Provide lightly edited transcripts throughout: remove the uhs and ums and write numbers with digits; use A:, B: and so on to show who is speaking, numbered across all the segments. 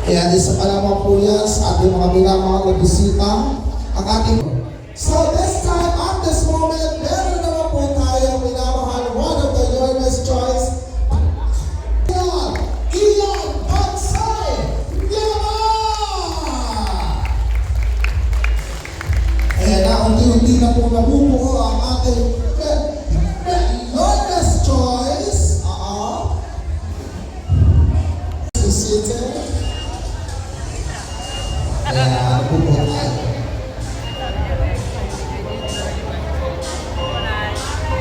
A: Kaya isa pa naman po yan sa ating mga minamahal na bisita, ang ating... So this time, at this moment, meron naman po tayo minamahal, one of the Your Best Choice, Ian Bansay! Ayan na, unti-unti na po nabubuo ang ating Your Best Choice. Seated. Ayan, nabubuo tayo.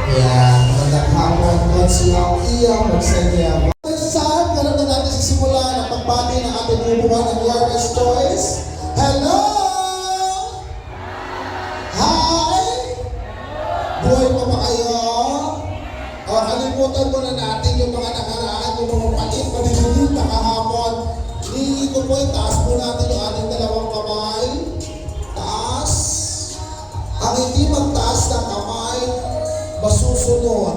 A: Ayan, magandang hapon po siya Ian Bansay. This time, ganun na natin sisimulan ang pagbati ng ating bubuhan ng Your Best Choice. Hello! Hi! Buhay pa ba kayo? O, kalimutan muna natin yung mga nakaraan, yung mga palit, paninulit na kahapon. Hindi ko po, taas po natin yung ating dalawang kamay. Taas. Ang hindi magtaas ng kamay, masusunod.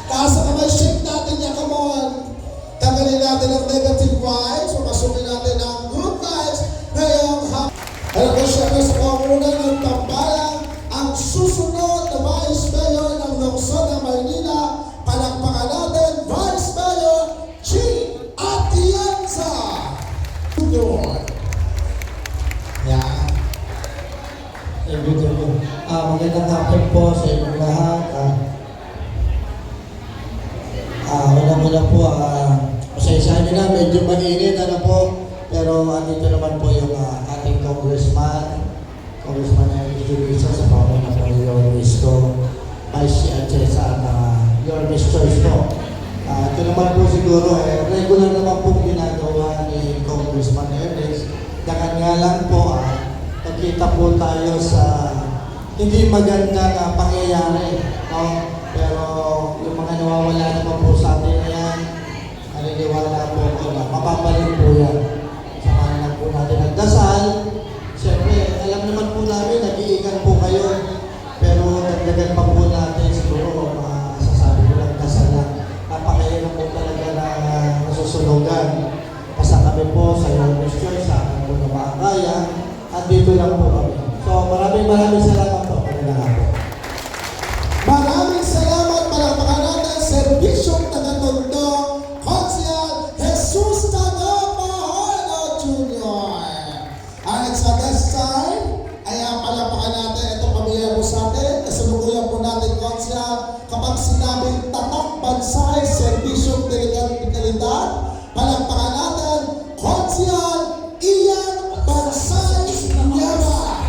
A: Taas ang kamay, shake natin yan, come on. Tanggalin natin ang negative vibes, mapasukin natin ang good vibes. Ngayong hapon. Alam ko siyempre sa kamunan ng tambalang ang susunod na Vice Mayor ng Lungsod ng Maynila. Palakpakan natin, Vice Mayor G. Atienza Jr. Yan.
B: Magandang hapon po sa inyong lahat. Una-una po, pasensyahan nyo na, medyo mainit po. Pero andito naman po yung ating Congressman Henry Julissa sa pamumuno po ni Your Wisto, Vice Atienza at Your Best Choice po. Ito naman po siguro, regular naman po ginagawa ni Congressman Henry. Dakan nga lang po, nakita po tayo sa hindi maganda na pangyayari, no? Pero yung mga nawawala naman po sa atin na yan, naniniwala po ko na mapapalik po yan. Samahan lang po natin ang dasal. Siyempre, alam naman po namin, nag-iigan po kayo. Pero dagdagan pa po natin siguro, masasabi ko lang dasal lang. Napakahirap po talaga na nasusunugan. Basta kami po sa Your Best Choice, sa akin po na makakaya. At dito lang po kami. So maraming salamat po.
A: Maraming salamat, palakpakan natin, serbisyong taga-Tondo, Consial Jesus Tagapahano Jr. At sa this time, ay palakpakan natin, ito pamilya po sa atin, kasalukuyan po natin, Consial, kapag sinabing Tatak Bansay, serbisyong dekalidad, palakpakan natin, Consial Ian Bansay Yara.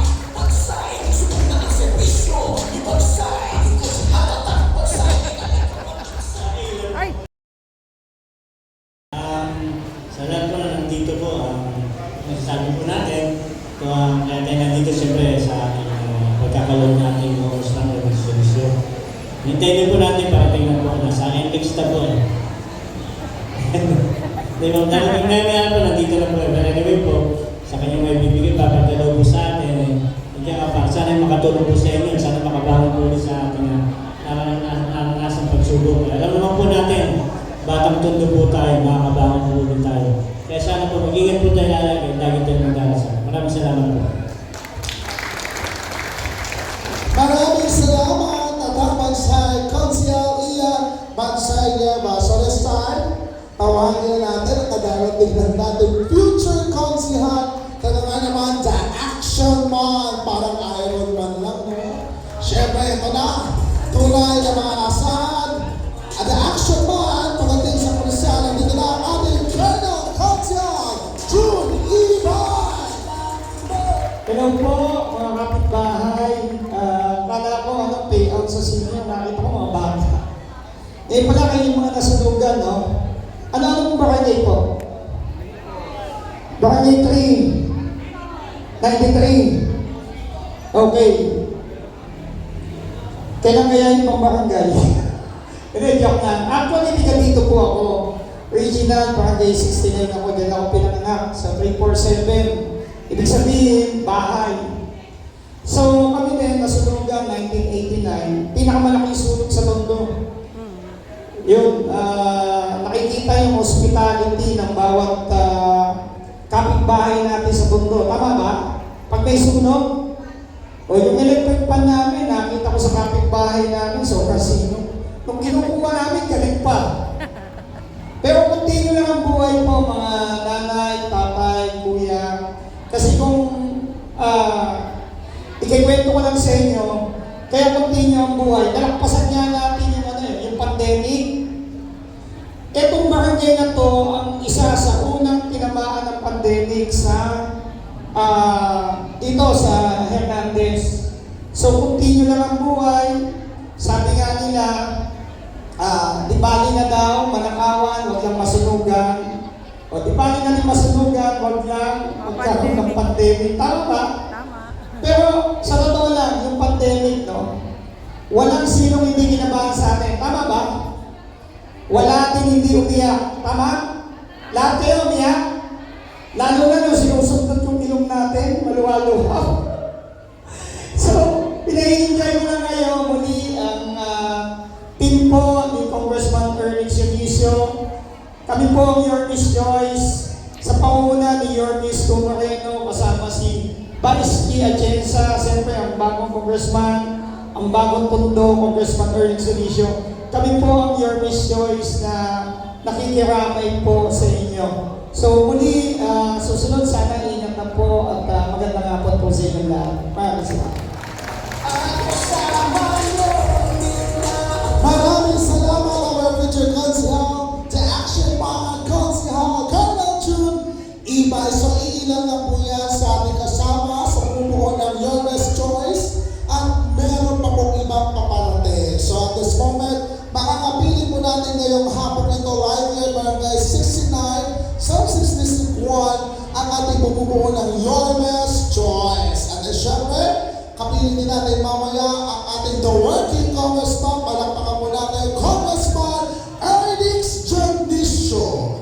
C: Sa lahat po na nandito po, masasabi po natin, kaya tayo nandito siyempre sa pagkakaroon natin ng Congressman ng Solusyon. Hintayin din po natin para tingnan po na sa akin text na po. Diba, naging po, nandito na po. Pero anyway po, sa kanyang may bibigay, papagdalaw po sa atin. Sana makatulong po sa inyo, sana makabangon po ulit sa ating naranasan pagsubok. Alam naman po natin, batang Tondo po tayo, makakabangon po ulit tayo. Kaya sana po, mag-ingat po tayo lagi tayo magdarasal. Maraming salamat po.
A: Maraming salamat, Tatak Bansay, Consial Ian Bansay Yara. So this time, tawagin na natin at kadarating ng natin future Consial. Kaya nga naman, the action man, parang Iron Man lang, no? Siyempre, ito na, tunay na mga asahan. At the action man, pagdating sa Consial, nandito na ang ating Colonel Consial, June Iban!
B: Hello po, mga kapitbahay. Kala ko payout sa senior, nakita ko mga bata. Pala kayong mga nasunugan, no? Ano pong barangay po? Barangay 3. 93. Okay. Kailan kaya yung pang barangay? Hindi, joke lang. Actually, dito po ako. Original, barangay 69 ako. Diyan ako pinanganak sa 347. Ibig sabihin, bahay. So, kami din, nasunugan 1989. Pinakamalaki sunog sa Tondo. Yun, nakikita yung
D: hospitality ng bawat kapitbahay natin sa mundo. Tama ba? Pag may sunog, o yung electric pan namin, nakita ko sa kapitbahay namin, so casino. Nung kinukuha namin, galing pa. Pero continue lang ang buhay po, mga nanay, tatay, kuya. Kasi kung ikikwento ko lang sa inyo, kaya continue ang buhay. Dalakpasan niya natin yung pandemic. Etong barangay na to, ang isa sa unang tinamaan ng pandemic sa dito sa Hernandez. So, continue lang ang buhay. Sabi nga nila, di bali na daw, manakawan, huwag lang masunugan. O di bali na din masunugan, huwag lang magkaroon ng pandemic. Tama ba?
E: Tama.
D: Pero sa totoo lang, yung pandemic, no, walang sinong hindi kinabahan sa atin. Tama ba? Wala din hindi umiyak. Tama? Lahat kayo umiyak? Lalo na nung sinusundot yung ilong natin, maluwa-luwa. So, pinahinjay ko na ngayon muli ang team po ni Congressman Ernix Eunicio. Kami po ang Your Miss Joyce sa pangunguna ni Your Miss Moreno kasama si Bariski Atienza, siyempre ang bagong congressman, ang bagong tondo, Congressman Ernix Eunicio. Kami po ang Your Miss Joyce na nakikiramay po sa inyo. So muli, susunod sana ingat na po at magandang hapon po sa inyo lahat. Maraming salamat.
A: Maraming salamat our future Konsehal to Action mga Konsehal Colonel June Ibay. So iilan lang po yan sa ating kasama sa bumubuo ng Your Best Choice at meron pa pong ibang paparating. So at this moment, makakapili po natin ngayong hapon ito right here, Barangay 69, Sub 66 ang ating bumubuo ng Your Best Choice. At syempre, kapili din natin mamaya ang ating The Working Congressman. Palakpakan po natin Congressman Ernix Eunicio.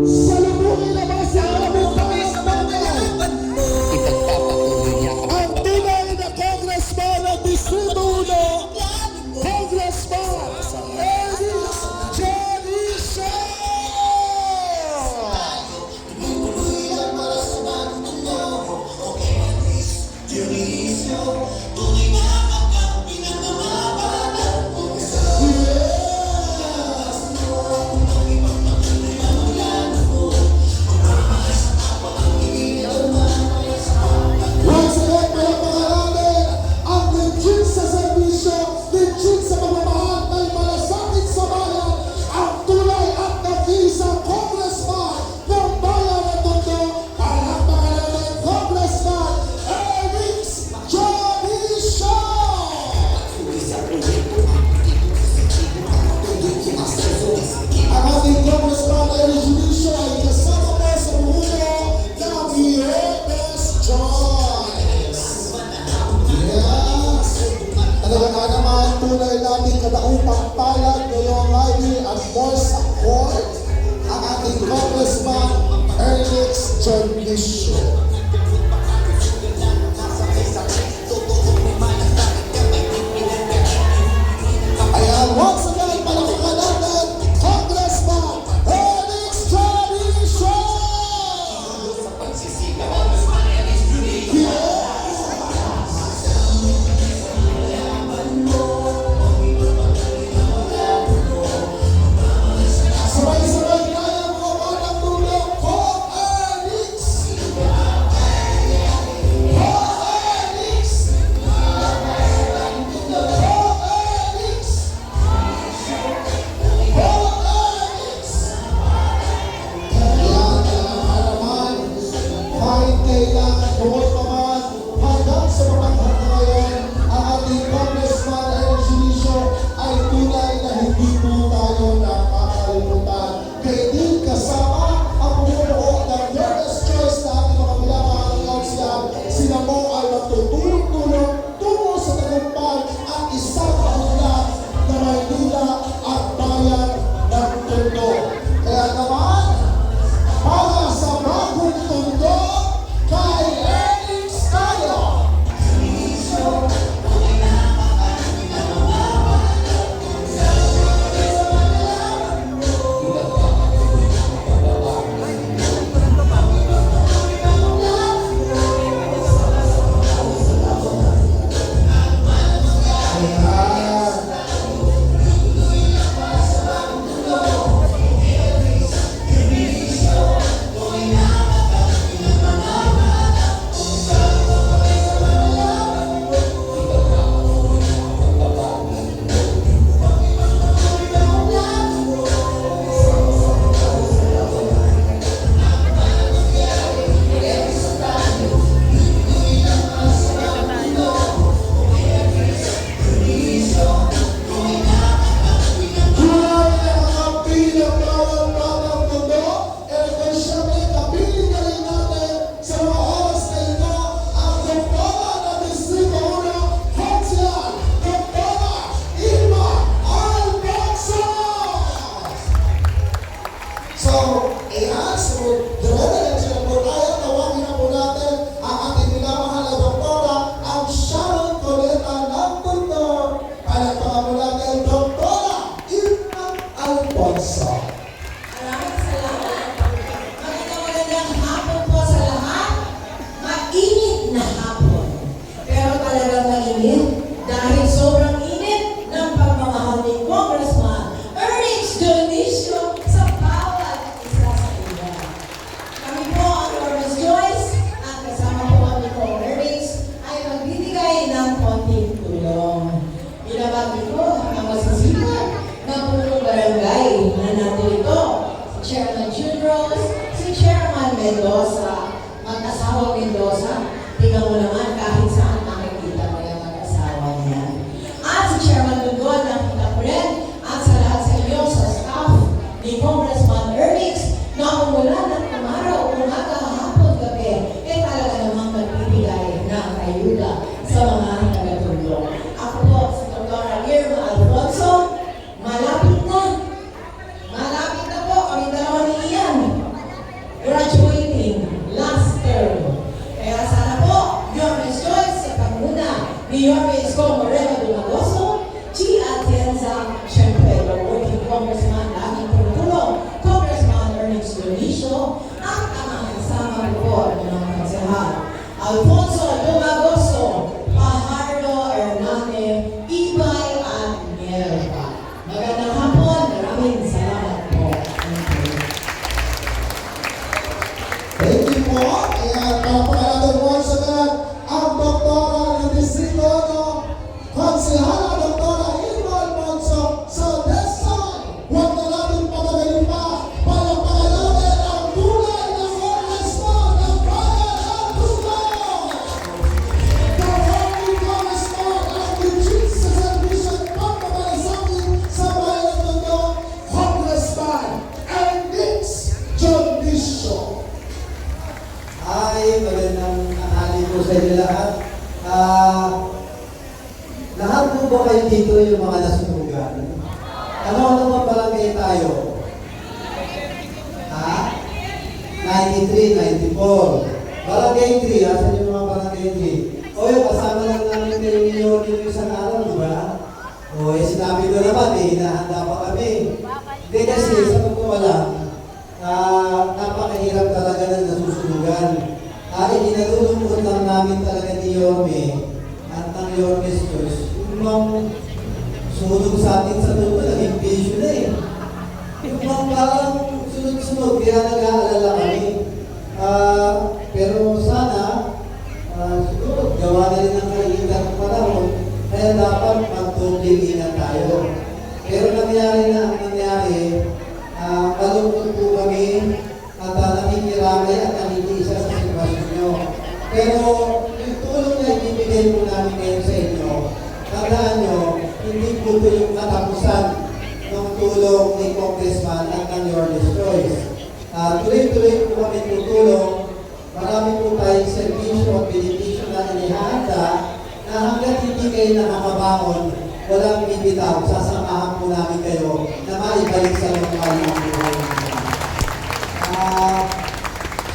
A: Salubungin na ba si aming pangalaman? Ang tunay na Congressman ng Distrito 1, Congressman Ernix Eunicio! Once again, palakpakan natin ang legit sa serbisyo, legit sa pagmamahal ng malasakit sa bayan, ang tunay at nag-iisang Congressman ng bayan ng Tondo. Palakpakan natin Congressman Ernix Eunicio! Ang ating Congressman Ernix Eunicio ay kasama po sa mundo ng Your Best Choice. Yes! Talaga nga naman, tunay natin kadaupang palad ngayong highway at more support ang ating Congressman Ernix Eunicio. Ayan, once again, palakpakan natin Congressman Ernix Eunicio! Sabay-sabay tayo mga batang tulog for Ernix!
E: Yorme Isko Moreno Dumagoso, G. Atienza, siyempre, the working congressman, laging tumutulong, Congressman Ernest Dionisio, at ang mga kasama ko po ng mga konsehal, Alfonso Dumagoso, Fajardo Hernandez, Ibay at Mielpa. Magandang hapon, maraming salamat po.
A: Thank you po. Ayan, palapakalan once again ang doktora ng distrito ng Konsehala Doktora Irma Alfonso. So this time, huwag na natin patagalin pa. Palapakalan natin ang tunay na congressman ng bayan ng Tugnaw. The working congressman of the Jesus and Vision Pagpapalasakin sa bayan ng Tugnaw, Congressman Ernest Dionisio.
F: Ay, magandang tanghali po sa inyo lahat. Lahat po ba kayo dito yung mga nasunugan? Ano ba barangay tayo? Ha? 93, 94. Barangay 3, asan yung mga barangay 3? O yung kasama lang namin kayo ninyo yung isang araw, di ba? O sinabi ko naman, hinahanda pa kami. Hindi kasi, sa totoo lang, napakahirap talaga ng nasusunugan. Ikinalulungkot lang namin talaga ni Yorme at ng Yorme's Church. Yung mga sumunod sa atin sa tuto, naging bisyo na eh. Yung mga parang sunod-sunod, kaya nag-aalala kami. Pero sana, siguro, gawa na rin ang kailangan ng panahon, kaya dapat magtubliginan tayo. Pero nangyari na ang nangyari, malungkot po kami at nakikiramay at nakikiisa sa sitwasyon nyo. Pero yung tulong na ibibigay po namin ngayon sa inyo, tandaan nyo, hindi po ito yung katapusan ng tulong ni Congressman at ng Yorme's Choice. Tuloy-tuloy po kami tutulong. Marami po tayong servisyo at benepisyo na inihanda na hanggat hindi kayo nakakabangon, walang bibitaw, sasamahan po namin kayo na maibalik sa lokal ng buhay.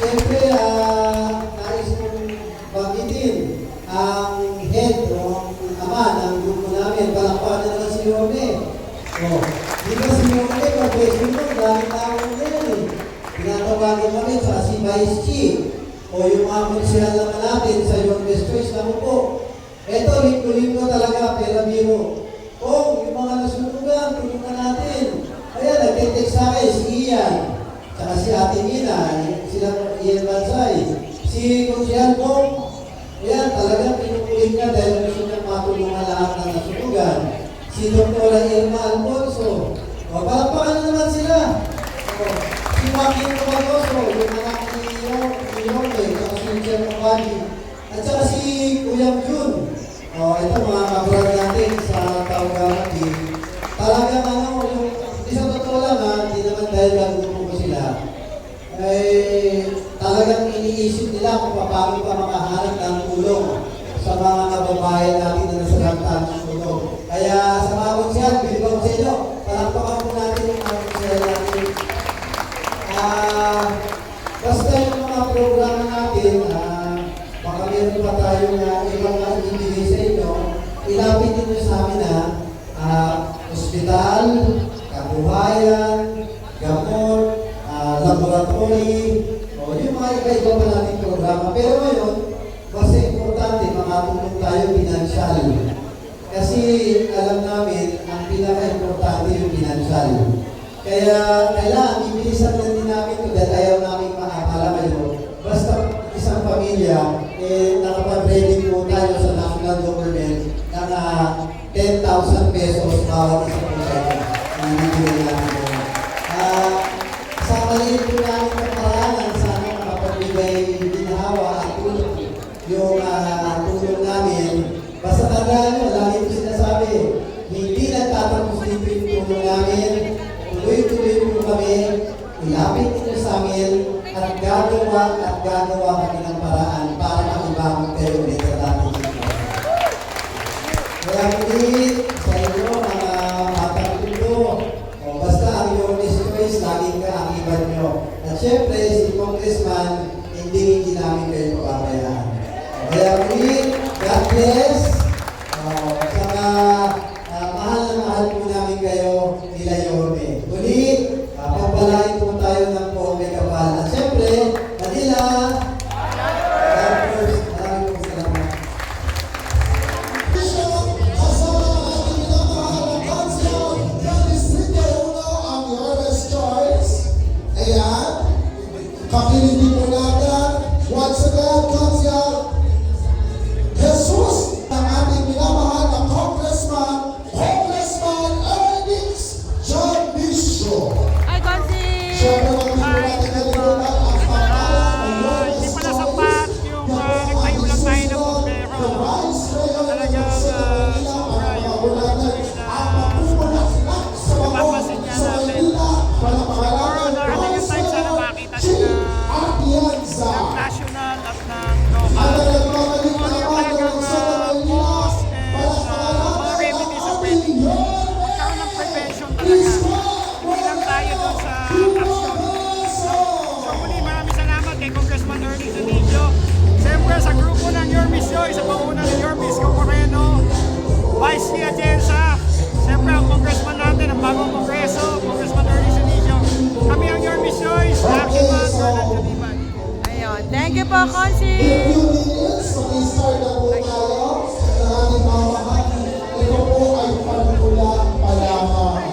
F: Siyempre, nais kong banggitin ang head o ang ama ng grupo namin. Palakpakan na naman si Yorme. Di ba si Yorme, pag-question mo, dahil tao na yan eh. Pinatawagan kami sa si Vice Chief o yung mga konsyal naman natin sa Yorme's Choice na po. Ito, lingko-lingko talaga, pera biro. Yung mga nasunugan, tulungan natin. Kaya nag-text sa akin, si Ian, saka si Ate Mina, sila Ian Bansay, si Konsyal Bong, ayan, talagang pinukulit niya dahil gusto niya matulungan lahat ng nasunugan. Si Dr. Irma Alfonso, palakpakan na naman sila. Si Joaquin Dumagoso, yung anak ni Yorme, saka si Michelle Mabadi, at saka si Kuya Jun. Ito mga kabrad natin sa Taugarapi. Talagang hindi sa totoo lang hindi naman dahil nagulupo ko sila. Talagang iniisip nila kung paano pa makahanap ng tulong sa mga kababayan natin na nasalantaan ng tulong. Kaya sa mga konsyal, bilib ako sa inyo, palakpakan po natin yung mga konsyal natin. Basta yung mga programa natin, baka meron pa tayong ibang ibigay sa inyo, ilapit nyo sa amin hospital, kabuhayan, gamot, laboratory, yung mga iba-iba pa natin programa. Pero ngayon, basta importante, makatulong tayo pinansyal. Kasi alam namin, ang pinaka-importante yung pinansyal. Kaya kailangan, ibilisan na din namin ito dahil ayaw namin makakala kayo. Basta isang pamilya, nakapag-ready po tayo sa national government ng 10,000 pesos bawat isang proyekto. Ibibigay natin. Sa maliit po namin ng paraanan, sana makapagbigay ginhawa at tulong yung tulong namin. Basta tandaan nyo, lagi po sinasabi, hindi nagtatapos dito yung tulong namin. Tuloy-tuloy po kami, ilapit nyo sa amin, at gagawa kami ng paraan para makibangon kayo ulit sa dating dito. Kaya ulit sa inyo, mga matatundo, basta ang Yorme's Choice, laging ka ang iban nyo. At syempre, si Congressman, hindi namin kayo papabayaan. Kaya ulit, God bless.
D: Iski Atienza. Siyempre ang congressman natin, ang bagong kongreso, Congressman Ernie Sonicio. Kami ang Your Miss Joyce, Action Man, Bernard Katiban.
G: Ayun. Thank you po, Consi.
A: In few minutes, mag-start na po tayo ng ating pamahan. Ito po ay panula pa lamang.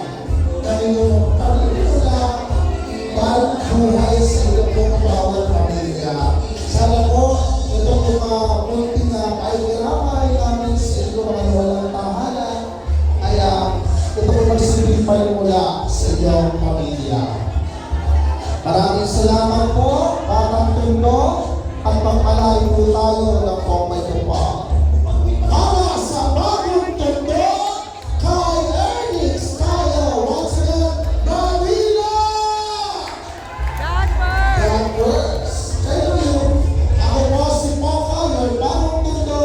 A: Ngayon, panula para buhay sa iyo pong bawat pamilya. Sana po, itong mga munting na kaigramay namin sa iyo mga walang tahanan, kaya ito po magsilbing panula sa iyong pamilya. Maraming salamat po, Batang Tondo, at magpalain po tayo ng Kompay Tupa. Para sa Bagong Tondo, kay Ernest tayo, once again, Manila!
G: God first.
A: God first. Thank you. Ako po si Poca, your Bagong Tondo,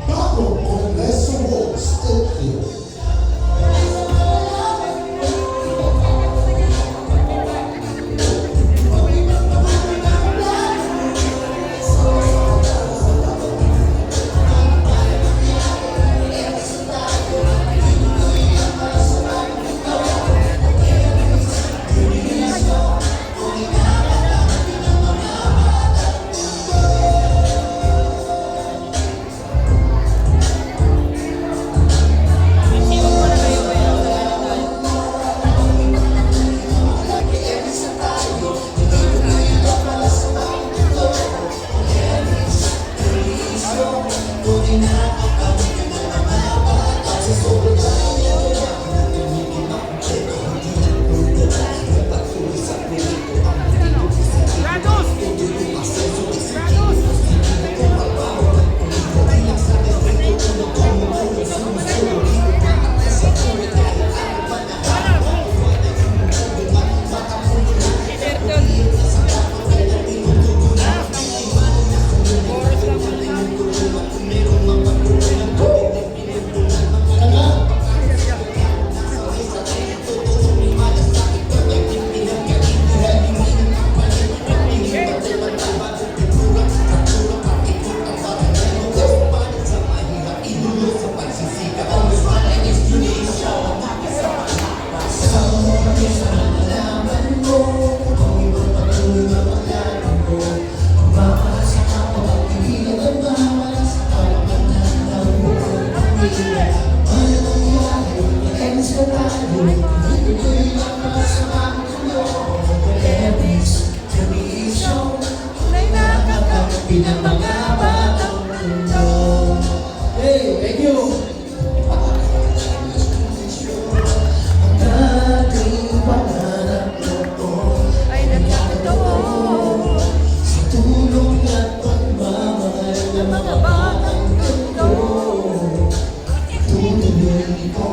A: Bagong Kongreso host. Thank you.
F: Hey, thank you.
G: Ay, nagkakito. Ng mga batang mundo.
A: Tutuloy ko